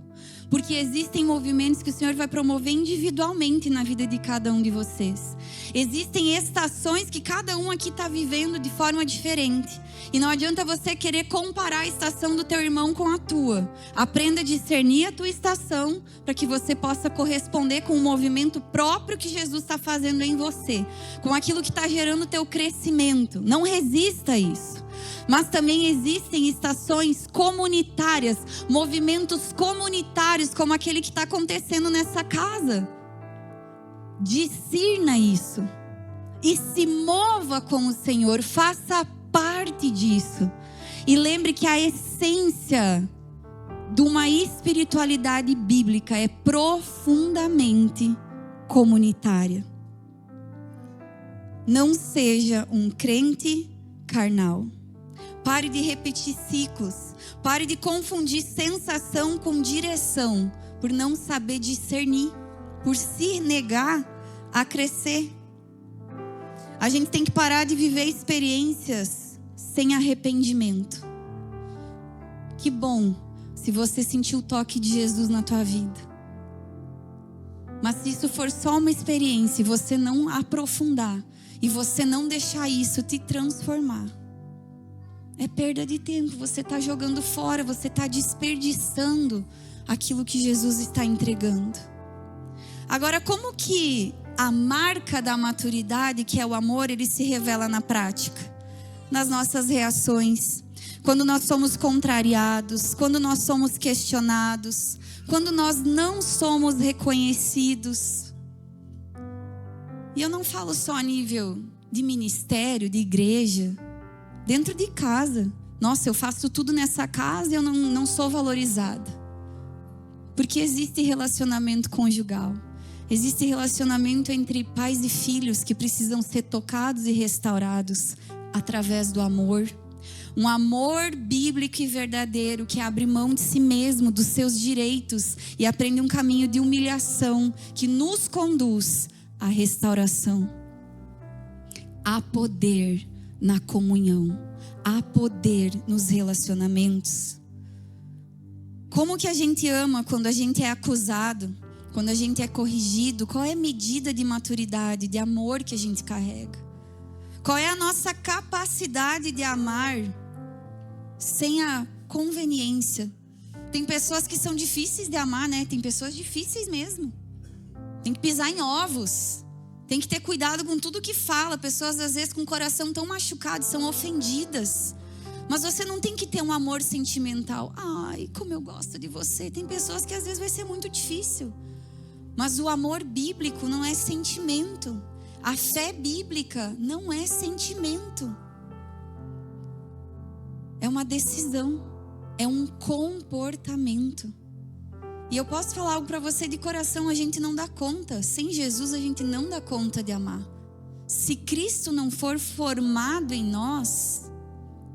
Speaker 1: Porque existem movimentos que o Senhor vai promover individualmente na vida de cada um de vocês. Existem estações que cada um aqui está vivendo de forma diferente. E não adianta você querer comparar a estação do teu irmão com a tua. Aprenda a discernir a tua estação para que você possa corresponder com o movimento próprio que Jesus está fazendo em você. Com aquilo que está gerando o teu crescimento. Não resista a isso. Mas também existem estações comunitárias, movimentos comunitários, como aquele que está acontecendo nessa casa. Discirna isso e se mova com o Senhor, faça parte disso. E lembre que a essência de uma espiritualidade bíblica é profundamente comunitária. Não seja um crente carnal. Pare de repetir ciclos. Pare de confundir sensação com direção, por não saber discernir, por se negar a crescer. A gente tem que parar de viver experiências sem arrependimento. Que bom se você sentiu o toque de Jesus na tua vida. Mas se isso for só uma experiência e você não aprofundar, e você não deixar isso te transformar, é perda de tempo. Você está jogando fora, você está desperdiçando aquilo que Jesus está entregando. Agora, como que a marca da maturidade, que é o amor, ele se revela na prática? Nas nossas reações. Quando nós somos contrariados, quando nós somos questionados, quando nós não somos reconhecidos. E eu não falo só a nível de ministério, de igreja. Dentro de casa. Nossa, eu faço tudo nessa casa e eu não sou valorizada. Porque existe relacionamento conjugal. Existe relacionamento entre pais e filhos que precisam ser tocados e restaurados através do amor. Um amor bíblico e verdadeiro que abre mão de si mesmo, dos seus direitos e aprende um caminho de humilhação que nos conduz à restauração. Há poder na comunhão, há poder nos relacionamentos. Como que a gente ama quando a gente é acusado, quando a gente é corrigido? Qual é a medida de maturidade, de amor que a gente carrega? Qual é a nossa capacidade de amar sem a conveniência. Tem pessoas que são difíceis de amar, né? Tem pessoas difíceis mesmo. Tem que pisar em ovos. Tem que ter cuidado com tudo que fala. Pessoas às vezes com o coração tão machucado, são ofendidas. Mas você não tem que ter um amor sentimental. Ai, como eu gosto de você. Tem pessoas que às vezes vai ser muito difícil. Mas o amor bíblico não é sentimento. A fé bíblica não é sentimento. É uma decisão. É um comportamento. E eu posso falar algo para você de coração, a gente não dá conta. Sem Jesus a gente não dá conta de amar. Se Cristo não for formado em nós,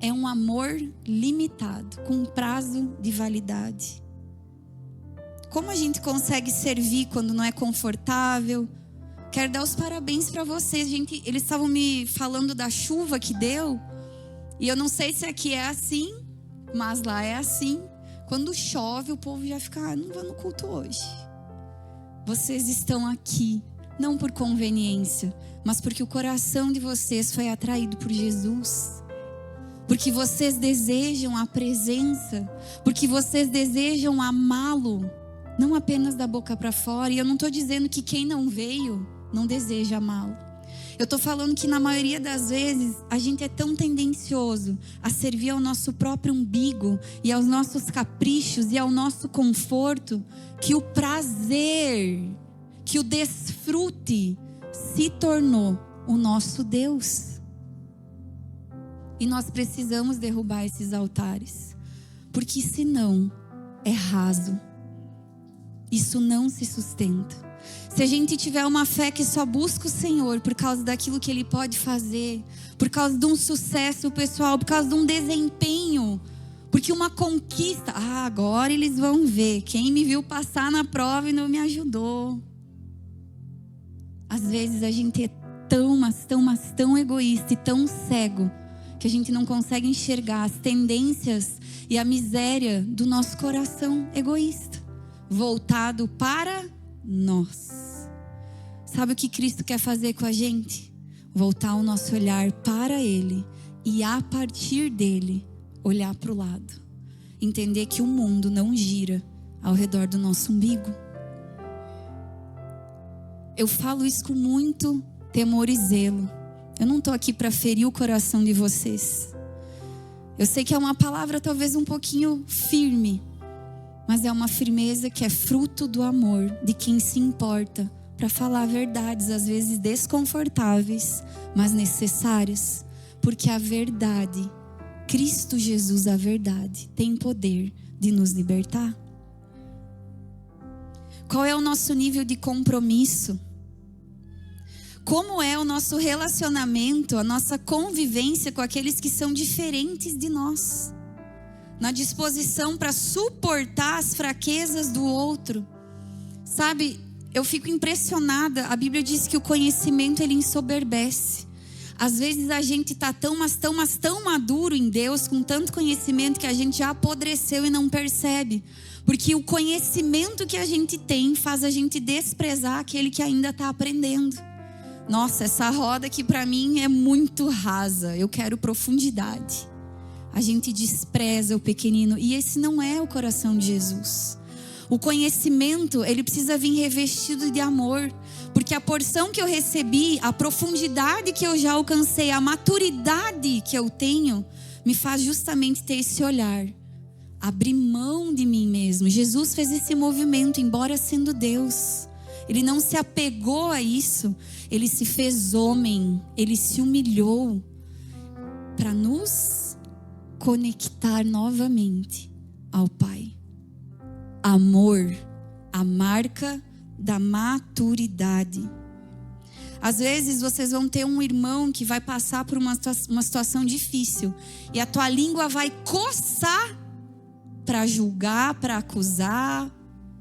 Speaker 1: é um amor limitado, com prazo de validade. Como a gente consegue servir quando não é confortável? Quero dar os parabéns para vocês. Eles estavam me falando da chuva que deu. E eu não sei se aqui é assim, mas lá é assim. Quando chove, o povo já fica, não vou no culto hoje. Vocês estão aqui, não por conveniência, mas porque o coração de vocês foi atraído por Jesus. Porque vocês desejam a presença, porque vocês desejam amá-lo, não apenas da boca para fora. E eu não estou dizendo que quem não veio não deseja amá-lo. Eu estou falando que na maioria das vezes a gente é tão tendencioso a servir ao nosso próprio umbigo e aos nossos caprichos e ao nosso conforto, que o prazer, que o desfrute se tornou o nosso Deus. E nós precisamos derrubar esses altares, porque senão é raso. Isso não se sustenta. Se a gente tiver uma fé que só busca o Senhor por causa daquilo que Ele pode fazer, por causa de um sucesso pessoal, por causa de um desempenho, porque uma conquista, agora eles vão ver, quem me viu passar na prova e não me ajudou. Às vezes a gente é tão egoísta e tão cego, que a gente não consegue enxergar as tendências e a miséria do nosso coração egoísta, voltado para nós. Sabe o que Cristo quer fazer com a gente? Voltar o nosso olhar para Ele e a partir dele olhar para o lado. Entender que o mundo não gira ao redor do nosso umbigo. Eu falo isso com muito temor e zelo. Eu não estou aqui para ferir o coração de vocês. Eu sei que é uma palavra talvez um pouquinho firme, mas é uma firmeza que é fruto do amor de quem se importa para falar verdades, às vezes desconfortáveis, mas necessárias. Porque a verdade, Cristo Jesus, a verdade, tem poder de nos libertar. Qual é o nosso nível de compromisso? Como é o nosso relacionamento, a nossa convivência com aqueles que são diferentes de nós? Na disposição para suportar as fraquezas do outro. Sabe, eu fico impressionada. A Bíblia diz que o conhecimento ele ensoberbece. Às vezes a gente está tão maduro em Deus, com tanto conhecimento, que a gente já apodreceu e não percebe. Porque o conhecimento que a gente tem faz a gente desprezar aquele que ainda está aprendendo. Nossa, essa roda aqui para mim é muito rasa. Eu quero profundidade. A gente despreza o pequenino. E esse não é o coração de Jesus. O conhecimento, ele precisa vir revestido de amor. Porque a porção que eu recebi, a profundidade que eu já alcancei, a maturidade que eu tenho, me faz justamente ter esse olhar. Abrir mão de mim mesmo. Jesus fez esse movimento, embora sendo Deus. Ele não se apegou a isso. Ele se fez homem. Ele se humilhou para nos conectar novamente ao Pai. Amor, a marca da maturidade. Às vezes vocês vão ter um irmão que vai passar por uma situação difícil e a tua língua vai coçar para julgar, para acusar,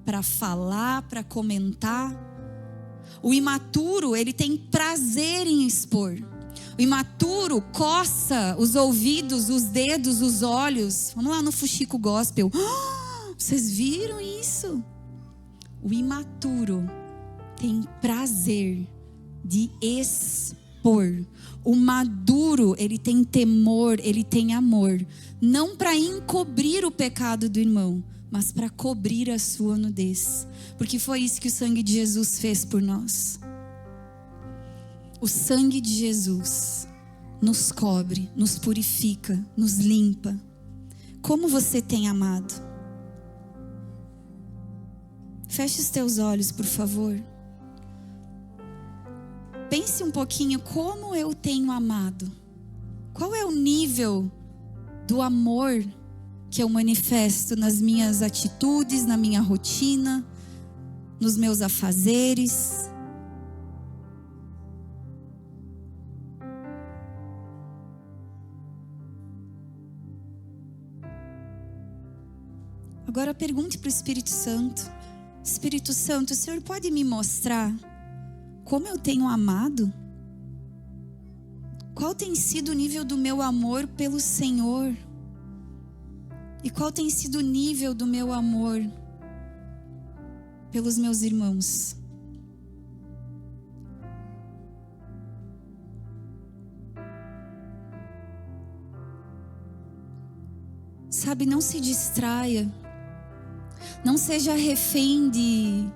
Speaker 1: para falar, para comentar. O imaturo, ele tem prazer em expor. O imaturo coça os ouvidos, os dedos, os olhos. Vamos lá no Fuxico Gospel. Vocês viram isso? O imaturo tem prazer de expor. expor. O maduro, ele tem temor, ele tem amor. Não para encobrir o pecado do irmão, mas para cobrir a sua nudez. Porque foi isso que o sangue de Jesus fez por nós. O sangue de Jesus nos cobre, nos purifica, nos limpa. Como você tem amado? Feche os teus olhos, por favor. Pense um pouquinho como eu tenho amado. Qual é o nível do amor que eu manifesto nas minhas atitudes, na minha rotina, nos meus afazeres? Agora pergunte para o Espírito Santo. Espírito Santo, o Senhor pode me mostrar como eu tenho amado? Qual tem sido o nível do meu amor pelo Senhor? E qual tem sido o nível do meu amor pelos meus irmãos? Sabe, não se distraia. Não seja refém de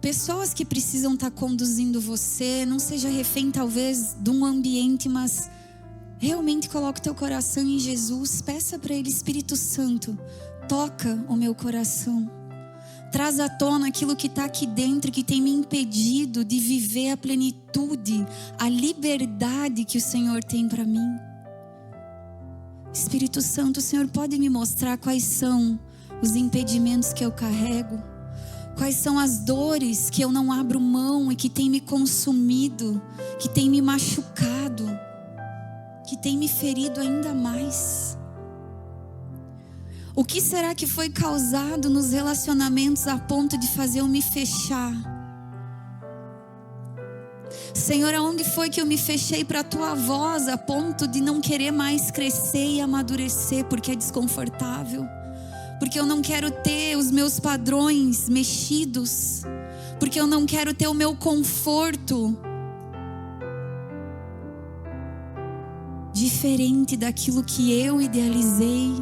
Speaker 1: pessoas que precisam estar conduzindo você. Não seja refém talvez de um ambiente, mas realmente coloque teu coração em Jesus. Peça para Ele, Espírito Santo, toca o meu coração. Traz à tona aquilo que está aqui dentro, que tem me impedido de viver a plenitude, a liberdade que o Senhor tem para mim. Espírito Santo, o Senhor pode me mostrar quais são os impedimentos que eu carrego? Quais são as dores que eu não abro mão e que tem me consumido, que tem me machucado, que tem me ferido ainda mais? O que será que foi causado nos relacionamentos a ponto de fazer eu me fechar? Senhor, aonde foi que eu me fechei para a Tua voz a ponto de não querer mais crescer e amadurecer porque é desconfortável? Porque eu não quero ter os meus padrões mexidos, porque eu não quero ter o meu conforto diferente daquilo que eu idealizei.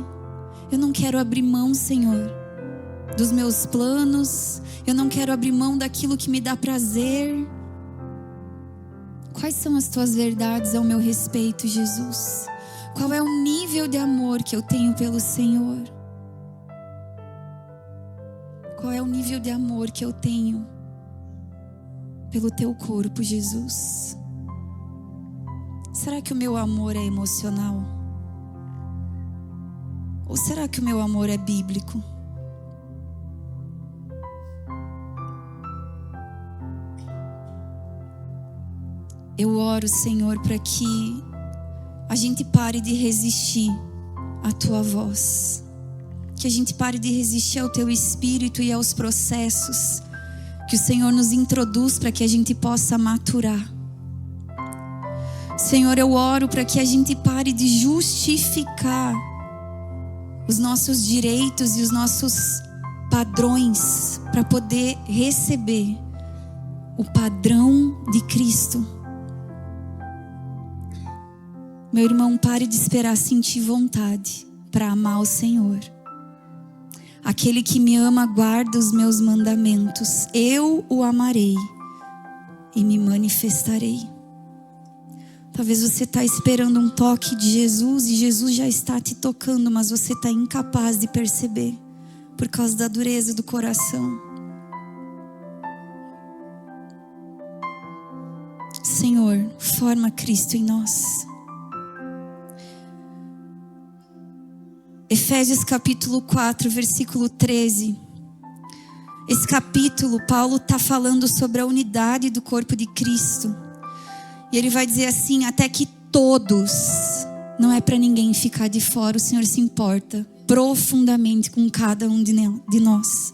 Speaker 1: Eu não quero abrir mão, Senhor, dos meus planos. Eu não quero abrir mão daquilo que me dá prazer. Quais são as Tuas verdades ao meu respeito, Jesus? Qual é o nível de amor que eu tenho pelo Senhor? Qual é o nível de amor que eu tenho pelo Teu corpo, Jesus? Será que o meu amor é emocional? Ou será que o meu amor é bíblico? Eu oro, Senhor, para que a gente pare de resistir à Tua voz. Que a gente pare de resistir ao Teu Espírito e aos processos que o Senhor nos introduz para que a gente possa maturar. Senhor, eu oro para que a gente pare de justificar os nossos direitos e os nossos padrões para poder receber o padrão de Cristo. Meu irmão, pare de esperar sentir vontade para amar o Senhor. Aquele que me ama guarda os meus mandamentos. Eu o amarei e me manifestarei. Talvez você está esperando um toque de Jesus e Jesus já está te tocando, mas você está incapaz de perceber por causa da dureza do coração. Senhor, forma Cristo em nós. Efésios capítulo 4, versículo 13. Esse capítulo, Paulo está falando sobre a unidade do corpo de Cristo. E ele vai dizer assim: até que todos, não é para ninguém ficar de fora, o Senhor se importa profundamente com cada um de nós.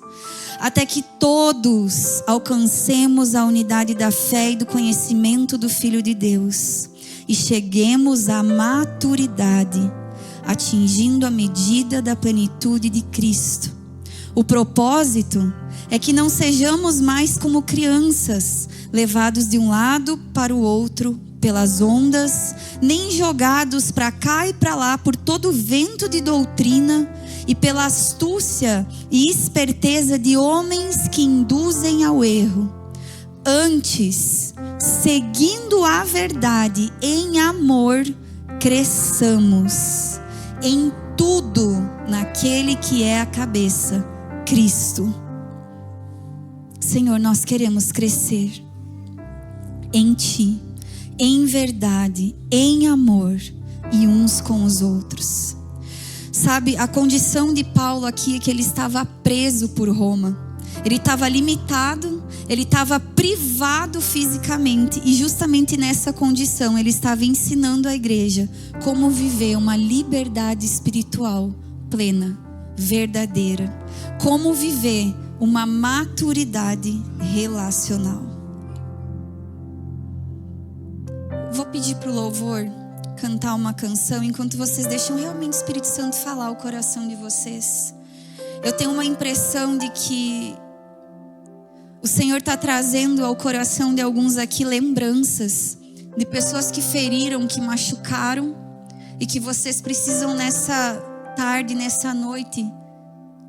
Speaker 1: Até que todos alcancemos a unidade da fé e do conhecimento do Filho de Deus e cheguemos à maturidade, atingindo a medida da plenitude de Cristo. O propósito é que não sejamos mais como crianças, levados de um lado para o outro pelas ondas, nem jogados para cá e para lá por todo vento de doutrina e pela astúcia e esperteza de homens que induzem ao erro. Antes, seguindo a verdade em amor, cresçamos em tudo naquele que é a cabeça, Cristo. Senhor, nós queremos crescer em Ti, em verdade, em amor e uns com os outros. Sabe, a condição de Paulo aqui é que ele estava preso por Roma. Ele estava limitado, ele estava privado fisicamente, e justamente nessa condição ele estava ensinando à igreja como viver uma liberdade espiritual plena, verdadeira, como viver uma maturidade relacional. Vou pedir para o louvor cantar uma canção enquanto vocês deixam realmente o Espírito Santo falar o coração de vocês. Eu tenho uma impressão de que o Senhor está trazendo ao coração de alguns aqui lembranças de pessoas que feriram, que machucaram, e que vocês precisam nessa tarde, nessa noite,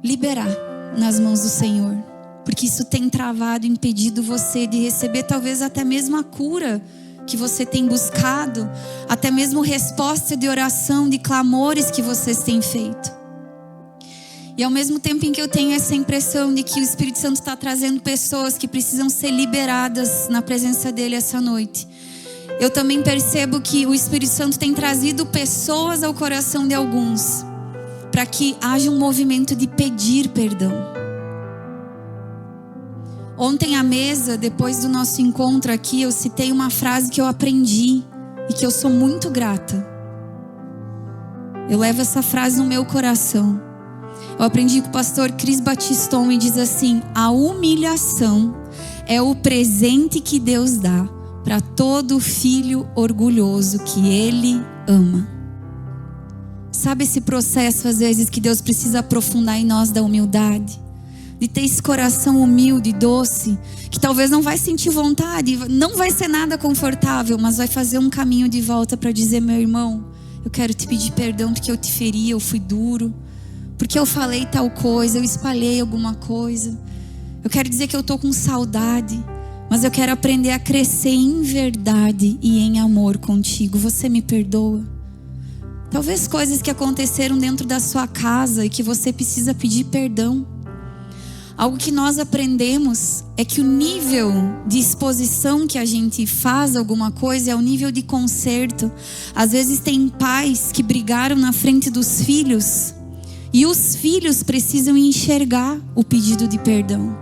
Speaker 1: liberar nas mãos do Senhor, porque isso tem travado, impedido você de receber talvez até mesmo a cura que você tem buscado, até mesmo resposta de oração, de clamores que vocês têm feito. E ao mesmo tempo em que eu tenho essa impressão de que o Espírito Santo está trazendo pessoas que precisam ser liberadas na presença dele essa noite, eu também percebo que o Espírito Santo tem trazido pessoas ao coração de alguns, para que haja um movimento de pedir perdão. Ontem à mesa, depois do nosso encontro aqui, eu citei uma frase que eu aprendi e que eu sou muito grata. Eu levo essa frase no meu coração. Eu aprendi com o pastor Cris Batiston e diz assim: a humilhação é o presente que Deus dá para todo filho orgulhoso que Ele ama. Sabe esse processo às vezes que Deus precisa aprofundar em nós da humildade? De ter esse coração humilde, doce, que talvez não vai sentir vontade, não vai ser nada confortável, mas vai fazer um caminho de volta para dizer: meu irmão, eu quero te pedir perdão porque eu te feri, eu fui duro, porque eu falei tal coisa, eu espalhei alguma coisa. Eu quero dizer que eu estou com saudade, mas eu quero aprender a crescer em verdade e em amor contigo. Você me perdoa? Talvez coisas que aconteceram dentro da sua casa e que você precisa pedir perdão. Algo que nós aprendemos é que o nível de exposição que a gente faz alguma coisa é o nível de conserto. Às vezes tem pais que brigaram na frente dos filhos e os filhos precisam enxergar o pedido de perdão.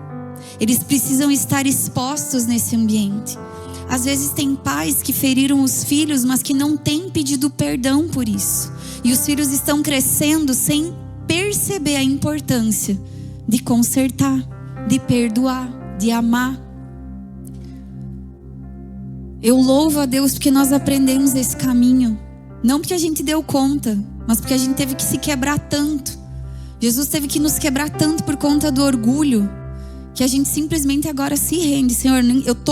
Speaker 1: Eles precisam estar expostos nesse ambiente. Às vezes tem pais que feriram os filhos, mas que não têm pedido perdão por isso. E os filhos estão crescendo sem perceber a importância de consertar, de perdoar, de amar. Eu louvo a Deus porque nós aprendemos esse caminho. Não porque a gente deu conta, mas porque a gente teve que se quebrar tanto. Jesus teve que nos quebrar tanto por conta do orgulho, que a gente simplesmente agora se rende. Senhor,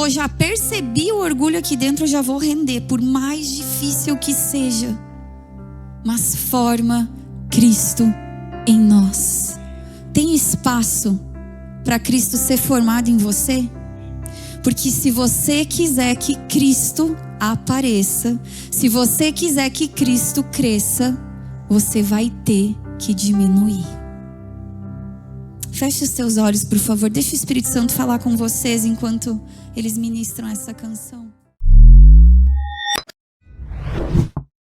Speaker 1: já percebi o orgulho aqui dentro, eu já vou render, por mais difícil que seja. Mas forma Cristo em nós. Tem espaço para Cristo ser formado em você? Porque se você quiser que Cristo apareça, se você quiser que Cristo cresça, você vai ter que diminuir. Feche os seus olhos, por favor. Deixa o Espírito Santo falar com vocês enquanto eles ministram essa canção.